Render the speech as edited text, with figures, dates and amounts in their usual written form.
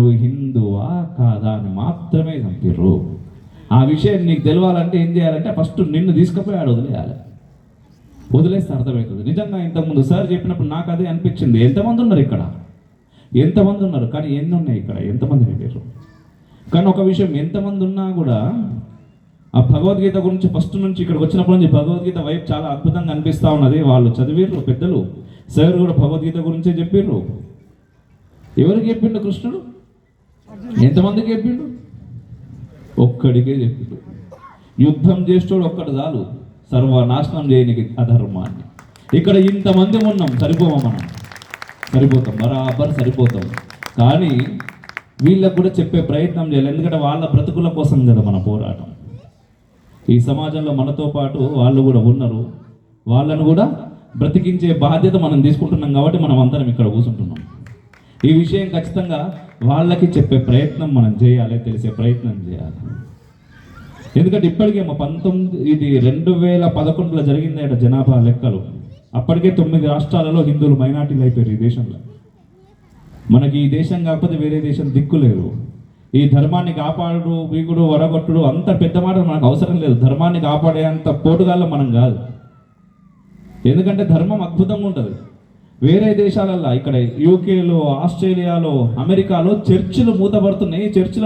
నువ్వు హిందువా కాదా అని మాత్రమే చంపిర్రు. ఆ విషయం నీకు తెలవాలంటే ఏం చేయాలంటే ఫస్ట్ నిన్ను తీసుకుపోయి ఆడ వదిలేయాలి. వదిలేస్తే అర్థమవుతుంది. నిజంగా ఇంతకుముందు సార్ చెప్పినప్పుడు నాకు అదే అనిపించింది. ఎంతమంది ఉన్నారు ఇక్కడ, ఎంతమంది ఉన్నారు, కానీ ఎన్ని ఉన్నాయి ఇక్కడ, ఎంతమంది పేరు. కానీ ఒక విషయం, ఎంతమంది ఉన్నా కూడా ఆ భగవద్గీత గురించి ఫస్ట్ నుంచి ఇక్కడికి వచ్చినప్పటి నుంచి భగవద్గీత వైపు చాలా అద్భుతంగా అనిపిస్తూ ఉన్నది. వాళ్ళు చదివిర్రు పెద్దలు, సార్ కూడా భగవద్గీత గురించే చెప్పిర్రు. ఎవరికి చెప్పిండు కృష్ణుడు? ఎంతమందికి చెప్పిండు? ఒక్కడికే చెప్పిండు. యుద్ధం చేసేటోడు ఒక్కడు చాలు సర్వనాశనం చేయనికి అధర్మాన్ని. ఇక్కడ ఇంతమంది ఉన్నాం, సరిపోమా మనం? సరిపోతాం, బరాబర్ సరిపోతాం. కానీ వీళ్ళకు కూడా చెప్పే ప్రయత్నం చేయాలి. ఎందుకంటే వాళ్ళ బ్రతుకుల కోసం కదా మన పోరాటం. ఈ సమాజంలో మనతో పాటు వాళ్ళు కూడా ఉన్నారు. వాళ్ళను కూడా బ్రతికించే బాధ్యత మనం తీసుకుంటున్నాం కాబట్టి మనం అందరం ఇక్కడ కూర్చుంటున్నాం. ఈ విషయం ఖచ్చితంగా వాళ్ళకి చెప్పే ప్రయత్నం మనం చేయాలి, తెలిసే ప్రయత్నం చేయాలి. ఎందుకంటే ఇప్పటికే 2011లో జరిగింది అక్కడ జనాభా లెక్కలు. అప్పటికే 9 రాష్ట్రాలలో హిందువులు మైనార్టీలు అయిపోయారు ఈ దేశంలో. మనకి ఈ దేశం కాకపోతే వేరే దేశం దిక్కులేరు. ఈ ధర్మాన్ని కాపాడు వీకుడు వరగొట్టుడు అంత పెద్ద మాట మనకు అవసరం లేదు. ధర్మాన్ని కాపాడే అంత పోటుగాల్లో మనం కాదు. ఎందుకంటే ధర్మం అద్భుతంగా ఉంటుంది. వేరే దేశాలల్లో, ఇక్కడ యూకేలో, ఆస్ట్రేలియాలో, అమెరికాలో చర్చిలు మూతపడుతున్నాయి. చర్చిల